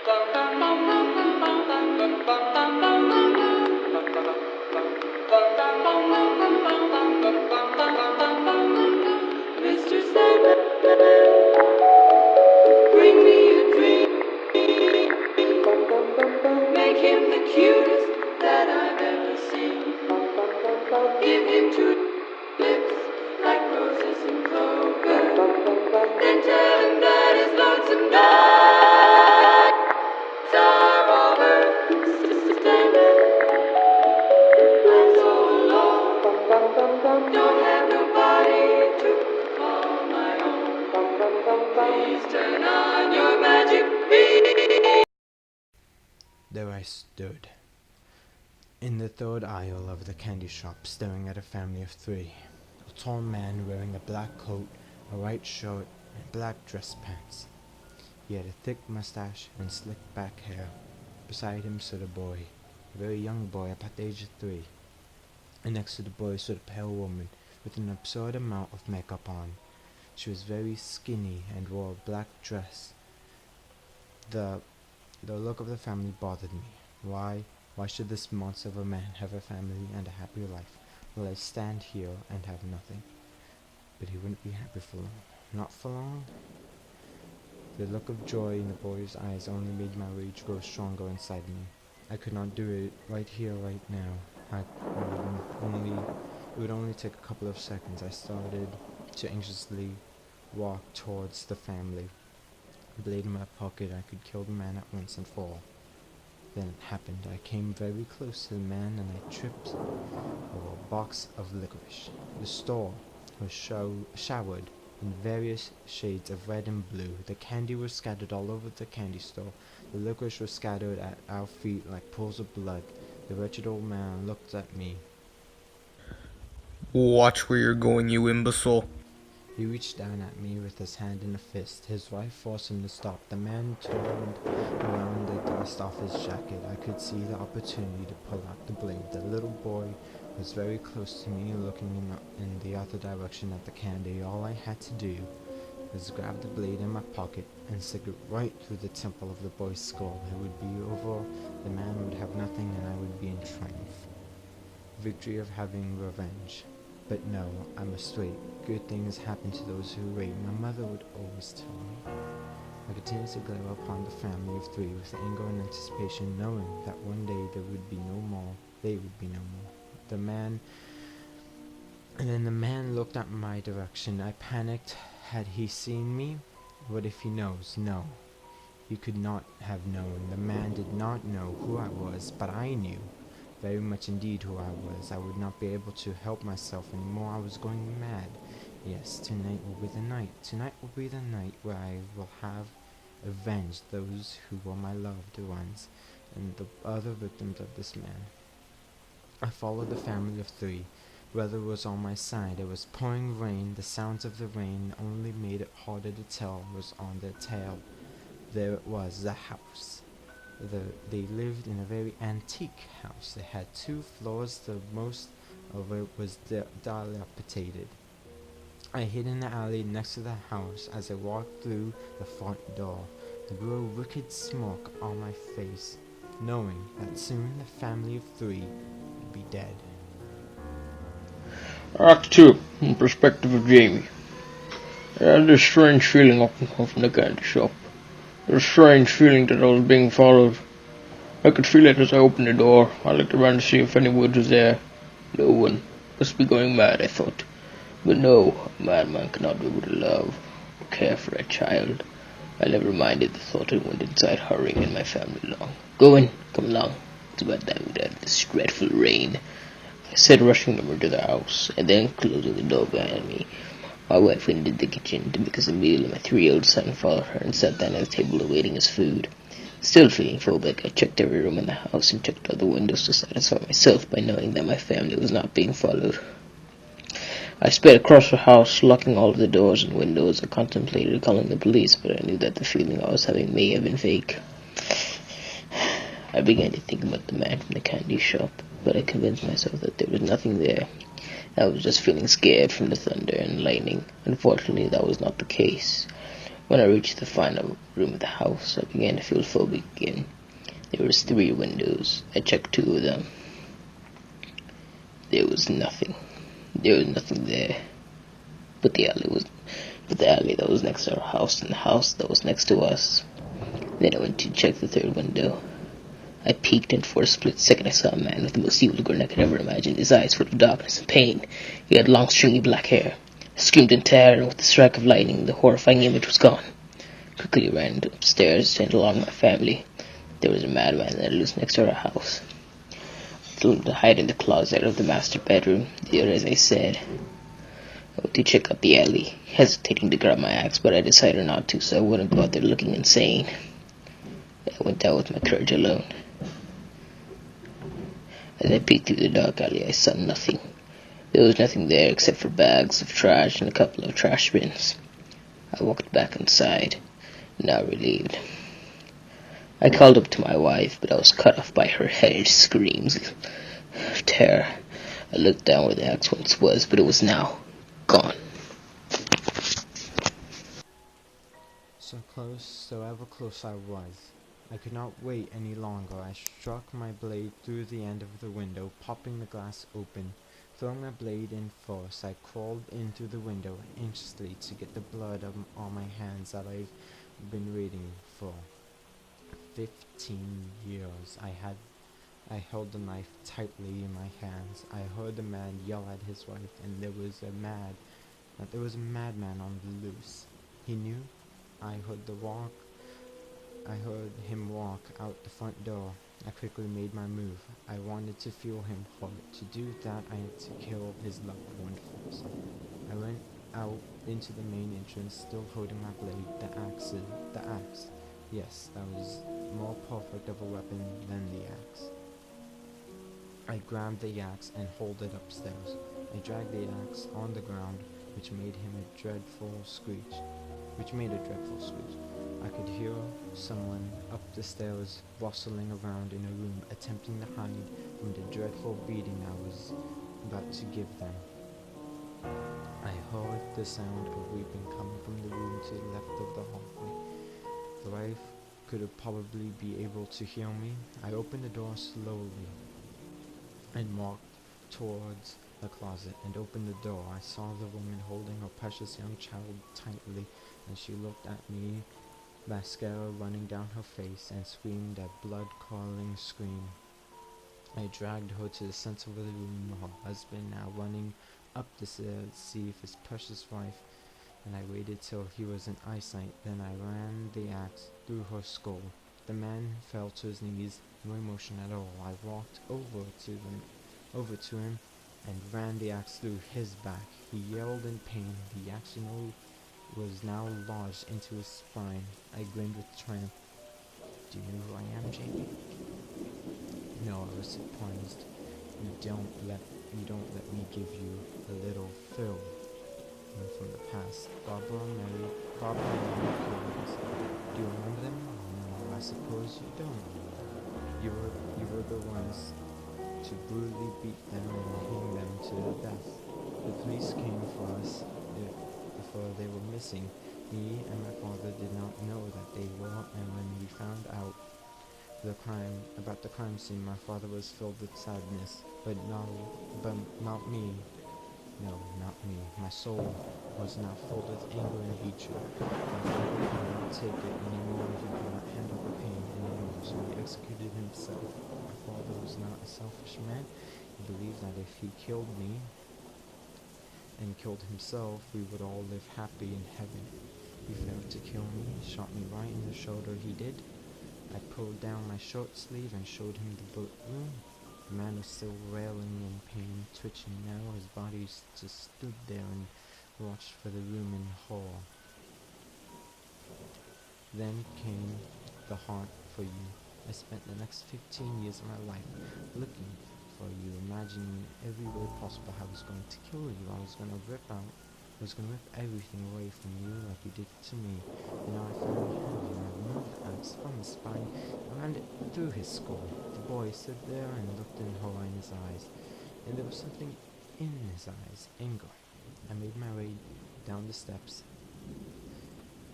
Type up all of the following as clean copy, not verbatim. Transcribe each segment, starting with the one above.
Mr. Sandman, bring me a dream. Make him the cutest that I've ever seen. Give him two lips like roses and clover. Then tell him that his lonesome nights are over. Sandman, I'm so alone. Don't have nobody to call my own. Please turn on your magic beam. There I stood, in the third aisle of the candy shop, staring at a family of three. A tall man wearing a black coat, a white shirt, and black dress pants. He had a thick mustache and slicked back hair. Beside him stood a boy, a very young boy about the age of 3. And next to the boy stood a pale woman with an absurd amount of makeup on. She was very skinny and wore a black dress. The look of the family bothered me. Why should this monster of a man have a family and a happy life, while I stand here and have nothing? But he wouldn't be happy for long. Not for long. The look of joy in the boy's eyes only made my rage grow stronger inside me. I could not do it right here, right now. It would only take a couple of seconds. I started to anxiously walk towards the family. A blade in my pocket, I could kill the man at once and fall. Then it happened. I came very close to the man and I tripped over a box of licorice. The store was showered in various shades of red and blue. The candy was scattered all over the candy store. The licorice was scattered at our feet like pools of blood. The wretched old man looked at me. Watch where you're going, you imbecile. He reached down at me with his hand in a fist. His wife forced him to stop. The man turned around the dust off his jacket. I could see the opportunity to pull out the blade. The little boy was very close to me, looking in the other direction at the candy. All I had to do was grab the blade in my pocket and stick it right through the temple of the boy's skull. It would be over. The man would have nothing and I would be in triumph. Victory of having revenge. But no, I must wait. Good things happen to those who wait. My mother would always tell me. I continued to glare upon the family of 3 with anger and anticipation, knowing that one day there would be no more. They would be no more. Then the man looked at my direction. I panicked. Had he seen me? What if he knows? No. He could not have known. The man did not know who I was, but I knew. Very much indeed who I was. I would not be able to help myself anymore. I was going mad. Yes, tonight will be the night. Tonight will be the night where I will have avenged those who were my loved ones and the other victims of this man. I followed the family of 3. Weather was on my side. It was pouring rain. The sounds of the rain only made it harder to tell was on their tail. There it was, the house. They lived in a very antique house. They had 2 floors. The most of it was dilapidated. I hid in the alley next to the house. As I walked through the front door, there grew a wicked smirk on my face, knowing that soon the family of 3 would be dead. Act 2, in perspective of Jamie. I had this strange feeling up and come from the candy shop. A strange feeling that I was being followed. I could feel it as I opened the door. I looked around to see if anyone was there. No one. Must be going mad, I thought. But no, a madman cannot be able to love or care for a child. I never minded the thought and went inside hurrying in my family along. Go in, come along. It's about time we had this dreadful rain. I said, rushing over to the house, and then closing the door behind me. My wife went into the kitchen to make us a meal, and my 3-year-old son followed her and sat down at the table awaiting his food. Still feeling phobic, I checked every room in the house and checked all the windows to satisfy myself by knowing that my family was not being followed. I sped across the house, locking all of the doors and windows. I contemplated calling the police, but I knew that the feeling I was having may have been fake. I began to think about the man from the candy shop, but I convinced myself that there was nothing there. I was just feeling scared from the thunder and lightning. Unfortunately, that was not the case. When I reached the final room of the house, I began to feel phobic again. There was 3 windows. I checked 2 of them. There was nothing. There was nothing there. But the alley that was next to our house and the house that was next to us. Then I went to check the 3rd window. I peeked, and for a split second I saw a man with the most evil grin I could ever imagine, his eyes full of darkness and pain. He had long, stringy black hair. I screamed in terror, and with the strike of lightning, the horrifying image was gone. I quickly ran upstairs and along my family. There was a madman that lives next to our house. I told him to hide in the closet of the master bedroom. He did as I said. I went to check out the alley, hesitating to grab my axe, but I decided not to, so I wouldn't go out there looking insane. I went out with my courage alone. As I peeked through the dark alley, I saw nothing. There was nothing there except for bags of trash and a couple of trash bins. I walked back inside, now relieved. I called up to my wife, but I was cut off by her hellish screams of terror. I looked down where the axe once was, but it was now gone. So ever close I was. I could not wait any longer. I struck my blade through the end of the window, popping the glass open. Throwing my blade in force, I crawled in through the window anxiously to get the blood on my hands that I've been waiting for. 15 years. I held the knife tightly in my hands. I heard the man yell at his wife, and there was a madman on the loose. He knew. I heard him walk out the front door. I quickly made my move. I wanted to feel him hurt. To do that, I had to kill his loved one first. I went out into the main entrance, still holding my blade, the axe. Yes, that was more perfect of a weapon than the axe. I grabbed the axe and hauled it upstairs. I dragged the axe on the ground, which made a dreadful screech. I could hear someone up the stairs rustling around in a room, attempting to hide from the dreadful beating I was about to give them. I heard the sound of weeping coming from the room to the left of the hallway. The wife could probably be able to hear me. I opened the door slowly and walked towards the closet and opened the door. I saw the woman holding her precious young child tightly, and she looked at me, mascara running down her face, and screamed a blood-curdling scream. I dragged her to the center of the room, her husband now running up the stairs to see if his precious wife, and I waited till he was in eyesight. Then I ran the axe through her skull. The man fell to his knees, no emotion at all. I walked over to him and ran the axe through his back. He yelled in pain. The axe was now lodged into his spine. I grinned with triumph. Do you know who I am, Jamie? No, I was surprised. You don't let me give you a little fill from the past. Barbara and Mary Collins. Do you remember them? No, I suppose you don't. You were the ones to brutally beat them and hang them to death. The police came for us before they were missing. Me and my father did not know that they were, and when we found out about the crime scene, my father was filled with sadness, but not me. No, not me. My soul was now filled with anger and hatred. My father could not take it anymore. He could not handle the pain anymore, so he executed himself. My father was not a selfish man. He believed that if he killed me and killed himself, we would all live happy in heaven. He failed to kill me. He shot me right in the shoulder. He did. I pulled down my short sleeve and showed him the bullet wound. The man was still wailing in pain, twitching now. His body just stood there and watched for the room in horror. Then came the hunt for you. I spent the next 15 years of my life looking for you, imagining every way possible how I was going to kill you. I was going to rip everything away from you like you did to me. And now I finally have you. I removed the axe from his spine and ran it through his skull. The boy stood there and looked in horror in his eyes, and there was something in his eyes, anger. I made my way down the steps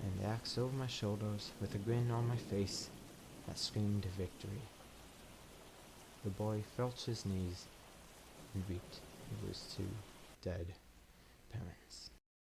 and the axe over my shoulders, with a grin on my face that screamed victory. The boy fell to his knees and wept. He was too dead, apparently.